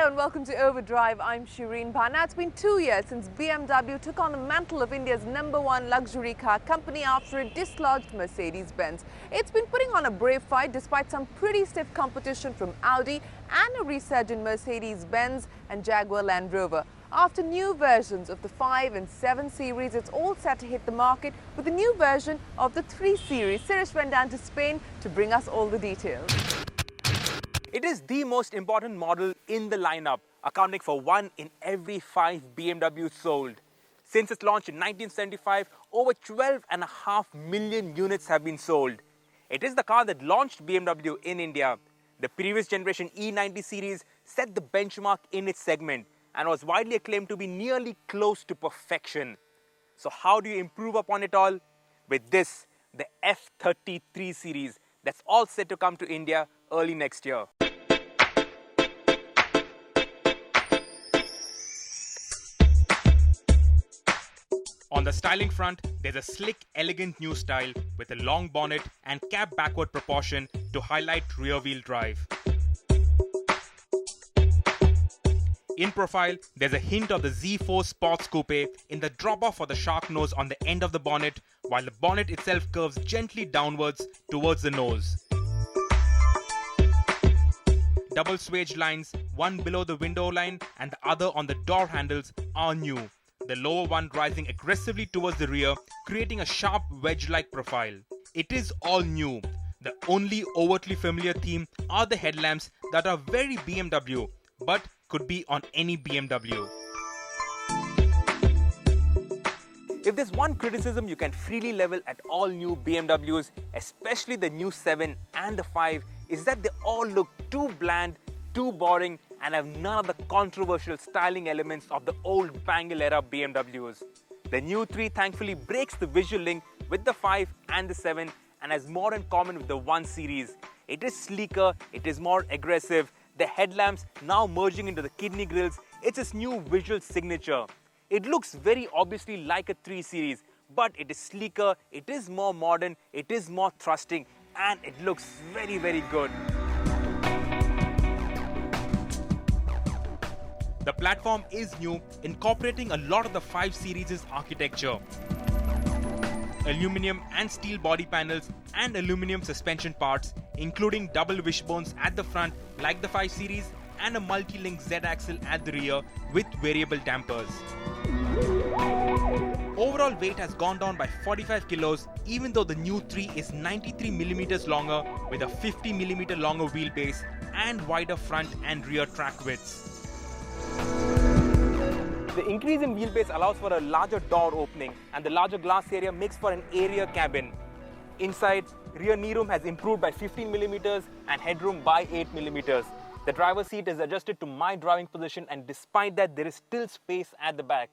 Hello and welcome to Overdrive. I'm Shireen Bhan. Now, it's been 2 years since BMW took on the mantle of India's #1 luxury car company after it dislodged Mercedes-Benz. It's been putting on a brave fight despite some pretty stiff competition from Audi and a resurgent Mercedes-Benz and Jaguar Land Rover. After new versions of the 5 and 7 series, it's all set to hit the market with a new version of the 3 series. Sirish went down to Spain to bring us all the details. It is the most important model in the lineup, accounting for 1 in every 5 BMWs sold. Since its launch in 1975, over 12.5 million units have been sold. It is the car that launched BMW in India. The previous generation E90 series set the benchmark in its segment and was widely acclaimed to be nearly close to perfection. So how do you improve upon it all? With this, the F33 series, that's all set to come to India early next year. On the styling front, there's a slick, elegant new style with a long bonnet and cab backward proportion to highlight rear-wheel drive. In profile, there's a hint of the Z4 Sports Coupe in the drop-off for the shark nose on the end of the bonnet, while the bonnet itself curves gently downwards towards the nose. Double swage lines, one below the window line and the other on the door handles, are new. The lower one rising aggressively towards the rear, creating a sharp wedge-like profile. It is all new. The only overtly familiar theme are the headlamps that are very BMW, but could be on any BMW. If there's one criticism you can freely level at all new BMWs, especially the new 7 and the 5, is that they all look too bland, too boring, and have none of the controversial styling elements of the old Bangle era BMWs. The new 3 thankfully breaks the visual link with the 5 and the 7 and has more in common with the 1 series. It is sleeker, it is more aggressive, the headlamps now merging into the kidney grills, it's its new visual signature. It looks very obviously like a 3 series, but it is sleeker, it is more modern, it is more thrusting, and it looks very, very good. The platform is new, incorporating a lot of the 5 series' architecture. Aluminium and steel body panels and aluminium suspension parts, including double wishbones at the front like the 5 series and a multi-link Z-axle at the rear with variable dampers. Overall weight has gone down by 45 kilos, even though the new 3 is 93 millimeters longer with a 50 millimeter longer wheelbase and wider front and rear track widths. The increase in wheelbase allows for a larger door opening, and the larger glass area makes for an airier cabin. Inside, rear knee-room has improved by 15 millimeters and headroom by 8 millimeters. The driver's seat is adjusted to my driving position, and despite that, there is still space at the back.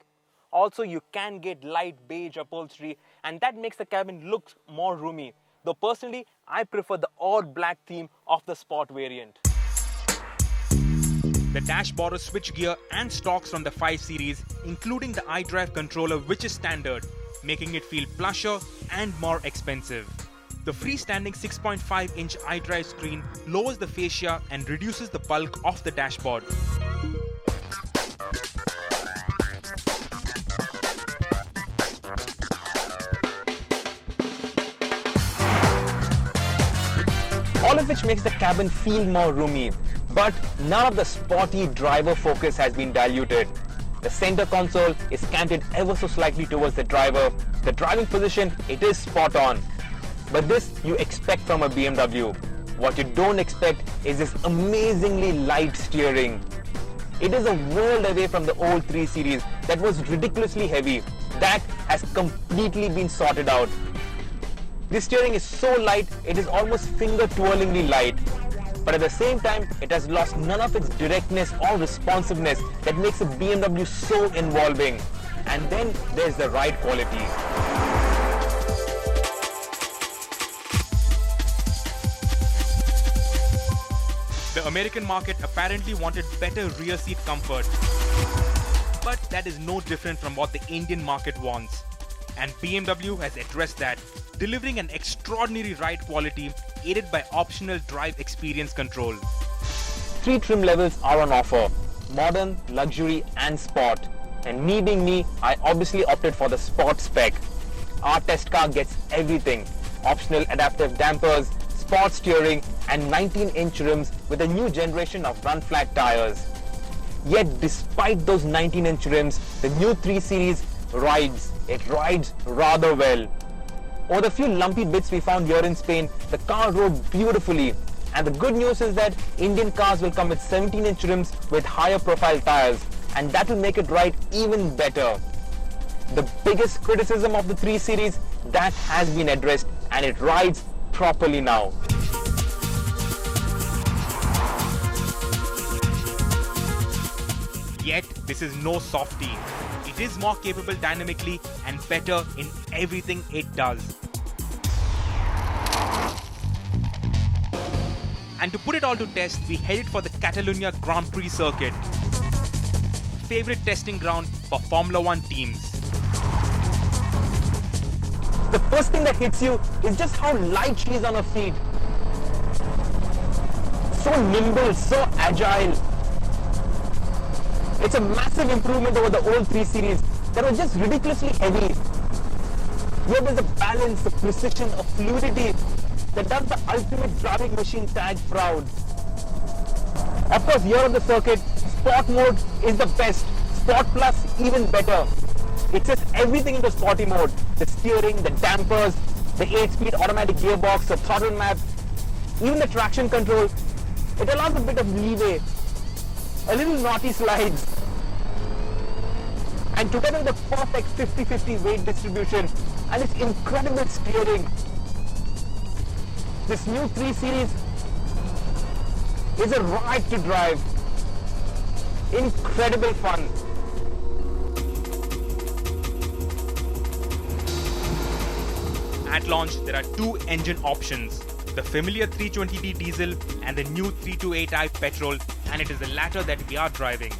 Also, you can get light beige upholstery, and that makes the cabin look more roomy. Though personally, I prefer the all-black theme of the Sport variant. The dash borrows switchgear and stalks from the 5 series, including the iDrive controller, which is standard, making it feel plusher and more expensive. The freestanding 6.5-inch iDrive screen lowers the fascia and reduces the bulk of the dashboard. All of which makes the cabin feel more roomy. But none of the sporty driver focus has been diluted. The center console is canted ever so slightly towards the driver. The driving position, it is spot on. But this you expect from a BMW. What you don't expect is this amazingly light steering. It is a world away from the old 3 series that was ridiculously heavy. That has completely been sorted out. This steering is so light, it is almost finger-twirlingly light. But at the same time, it has lost none of its directness or responsiveness that makes a BMW so involving. And then there's the ride quality. The American market apparently wanted better rear seat comfort. But that is no different from what the Indian market wants. And BMW has addressed that, delivering an extraordinary ride quality aided by optional drive experience control. 3 trim levels are on offer. modern, luxury and sport. And me being me, I obviously opted for the sport spec. Our test car gets everything. Optional adaptive dampers, sport steering and 19-inch rims with a new generation of run-flat tires. Yet despite those 19-inch rims, the new 3 Series rides. It rides rather well. Over the few lumpy bits we found here in Spain, the car rode beautifully. And the good news is that Indian cars will come with 17-inch rims with higher profile tires, and that will make it ride even better. The biggest criticism of the 3 Series, that has been addressed and it rides properly now. Yet, this is no softie. It is more capable dynamically and better in everything it does. And to put it all to test, we headed for the Catalonia Grand Prix circuit, favorite testing ground for Formula 1 teams. The first thing that hits you is just how light she is on her feet. So nimble, so agile. It's a massive improvement over the old 3 Series that was just ridiculously heavy. Here there's a balance, a precision, a fluidity that does the ultimate driving machine tag proud. Of course, here on the circuit, Sport mode is the best. Sport Plus even better. It's just everything in the sporty mode. The steering, the dampers, the 8-speed automatic gearbox, the throttle map, even the traction control. It allows a bit of leeway, a little naughty slides. And together with the perfect 50-50 weight distribution and its incredible steering, this new 3 Series is a ride to drive. Incredible fun. At launch, there are 2 engine options, the familiar 320D diesel and the new 328i petrol, and it is the latter that we are driving.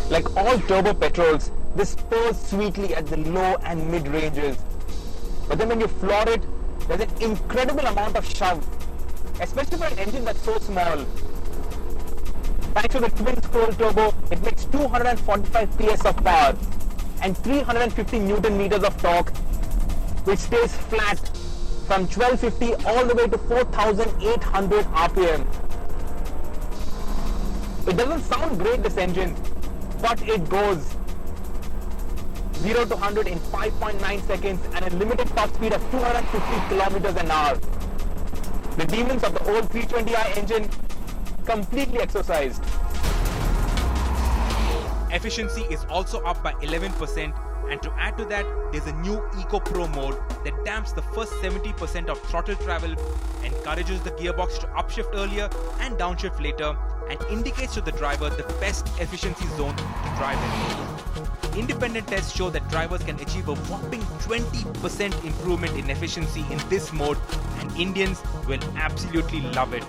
Like all turbo petrols, this purrs sweetly at the low and mid ranges. But then when you floor it, there's an incredible amount of shove, especially for an engine that's so small. Thanks to the twin scroll turbo, it makes 245 PS of power and 350 Newton meters of torque, which stays flat from 1250 all the way to 4800 RPM. It doesn't sound great, this engine, but it goes 0 to 100 in 5.9 seconds and a limited top speed of 250 kilometers an hour. The demons of the old 320i engine completely exorcised. Efficiency is also up by 11%, and to add to that, there's a new EcoPro mode that damps the first 70% of throttle travel, encourages the gearbox to upshift earlier and downshift later, and indicates to the driver the best efficiency zone to drive in. Independent tests show that drivers can achieve a whopping 20% improvement in efficiency in this mode, and Indians will absolutely love it.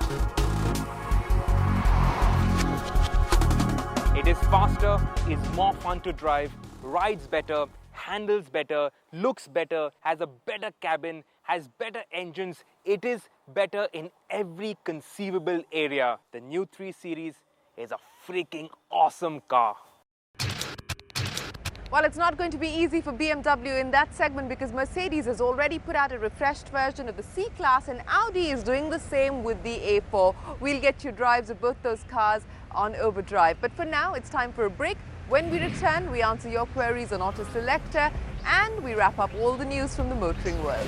It is faster, is more fun to drive, rides better, handles better, looks better, has a better cabin, has better engines. It is better in every conceivable area. The new 3 Series is a freaking awesome car. Well, it's not going to be easy for BMW in that segment because Mercedes has already put out a refreshed version of the C-Class and Audi is doing the same with the A4. We'll get you drives of both those cars on Overdrive. But for now, it's time for a break. When we return, we answer your queries on Auto Selector and we wrap up all the news from the motoring world.